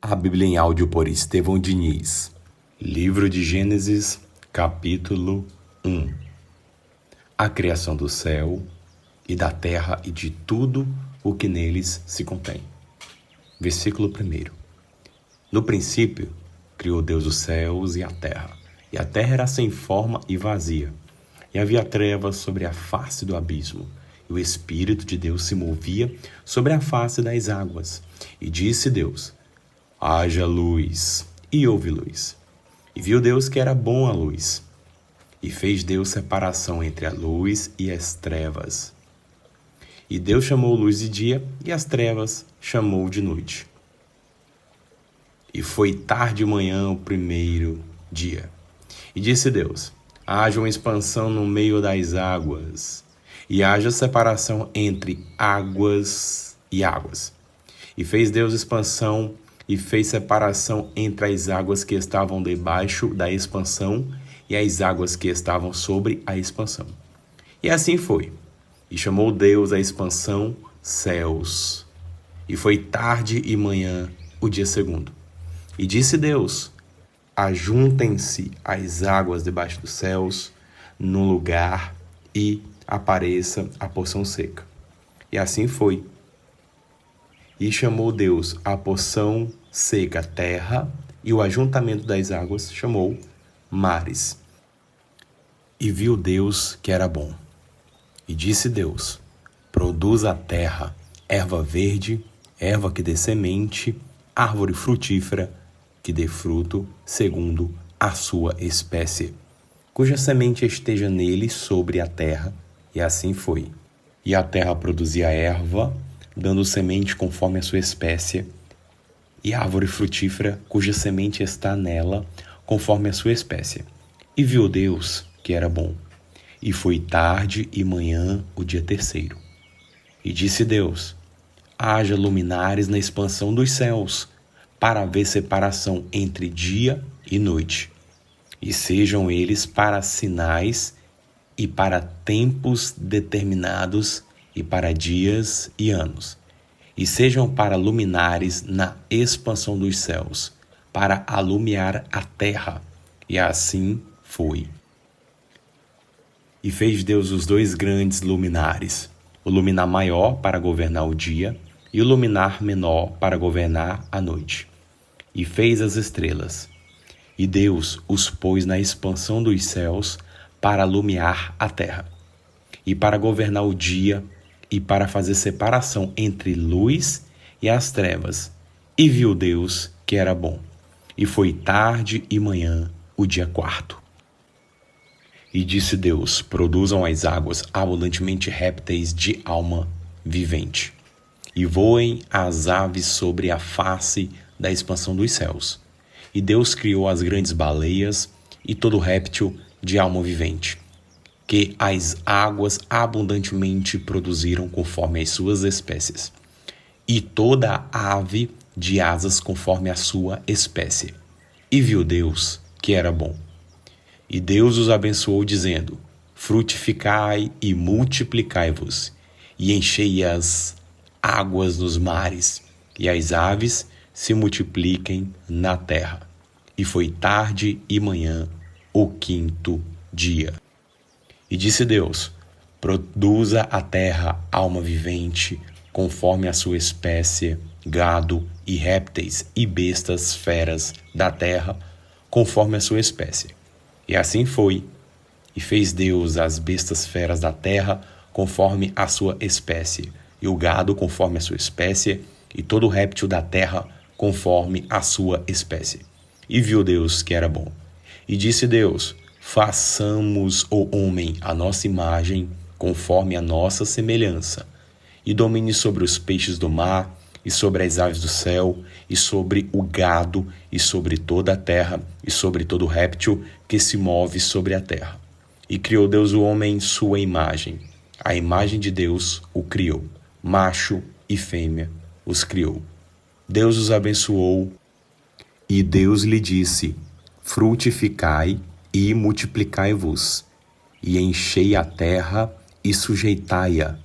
A Bíblia em áudio por Estevão Diniz. Livro de Gênesis, capítulo 1. A criação do céu e da terra e de tudo o que neles se contém. Versículo 1. No princípio, criou Deus os céus e a terra era sem forma e vazia, e havia trevas sobre a face do abismo, e o Espírito de Deus se movia sobre a face das águas. E disse Deus: haja luz, e houve luz. E viu Deus que era bom a luz. E fez Deus separação entre a luz e as trevas. E Deus chamou luz de dia, e as trevas chamou de noite. E foi tarde e manhã o primeiro dia. E disse Deus: haja uma expansão no meio das águas, e haja separação entre águas e águas. E fez Deus expansão e fez separação entre as águas que estavam debaixo da expansão e as águas que estavam sobre a expansão. E assim foi. E chamou Deus a expansão céus. E foi tarde e manhã o dia segundo. E disse Deus: ajuntem-se as águas debaixo dos céus num lugar e apareça a porção seca. E assim foi. E chamou Deus a porção seca terra, e o ajuntamento das águas chamou mares. E viu Deus que era bom. E disse Deus: produz a terra erva verde, erva que dê semente, árvore frutífera, que dê fruto segundo a sua espécie, cuja semente esteja nele sobre a terra. E assim foi. E a terra produzia erva, dando semente conforme a sua espécie, e árvore frutífera, cuja semente está nela, conforme a sua espécie. E viu Deus que era bom. E foi tarde e manhã o dia terceiro. E disse Deus: haja luminares na expansão dos céus, para haver separação entre dia e noite, e sejam eles para sinais e para tempos determinados e para dias e anos, e sejam para luminares na expansão dos céus, para alumiar a terra. E assim foi. E fez Deus os dois grandes luminares, o luminar maior para governar o dia e o luminar menor para governar a noite. E fez as estrelas. E Deus os pôs na expansão dos céus para alumiar a terra, e para governar o dia, e para fazer separação entre luz e as trevas. E viu Deus que era bom. E foi tarde e manhã o dia quarto. E disse Deus: produzam as águas abundantemente répteis de alma vivente, e voem as aves sobre a face da expansão dos céus. E Deus criou as grandes baleias e todo réptil de alma vivente, que as águas abundantemente produziram conforme as suas espécies, e toda ave de asas conforme a sua espécie. E viu Deus que era bom. E Deus os abençoou, dizendo: frutificai e multiplicai-vos, e enchei as águas nos mares, e as aves se multipliquem na terra. E foi tarde e manhã o quinto dia. E disse Deus: produza a terra alma vivente, conforme a sua espécie, gado e répteis e bestas feras da terra, conforme a sua espécie. E assim foi. E fez Deus as bestas feras da terra, conforme a sua espécie, e o gado conforme a sua espécie, e todo réptil da terra, conforme a sua espécie. E viu Deus que era bom. E disse Deus: façamos o homem à nossa imagem, conforme a nossa semelhança, e domine sobre os peixes do mar, e sobre as aves do céu, e sobre o gado, e sobre toda a terra, e sobre todo réptil que se move sobre a terra. E criou Deus o homem em sua imagem. A imagem de Deus o criou. Macho e fêmea os criou. Deus os abençoou, e Deus lhe disse: frutificai e multiplicai-vos, e enchei a terra e sujeitai-a,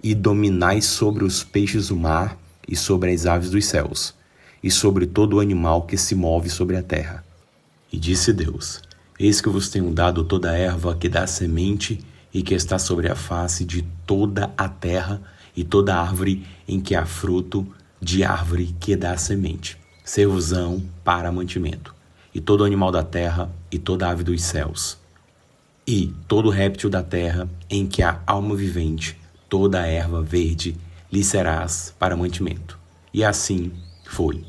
e dominai sobre os peixes do mar e sobre as aves dos céus, e sobre todo o animal que se move sobre a terra. E disse Deus: Eis que vos tenho dado toda a erva que dá semente e que está sobre a face de toda a terra, e toda árvore em que há fruto de árvore que dá semente, ser-vos-ão para mantimento, e todo animal da terra, e toda ave dos céus, e todo réptil da terra em que há alma vivente, toda a erva verde lhe serás para mantimento. E assim foi.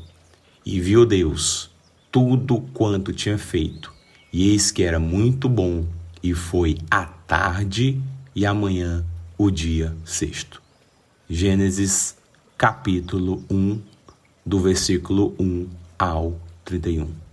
E viu Deus tudo quanto tinha feito, e eis que era muito bom, e foi a tarde e amanhã o dia sexto. Gênesis capítulo 1, do versículo 1 ao 31.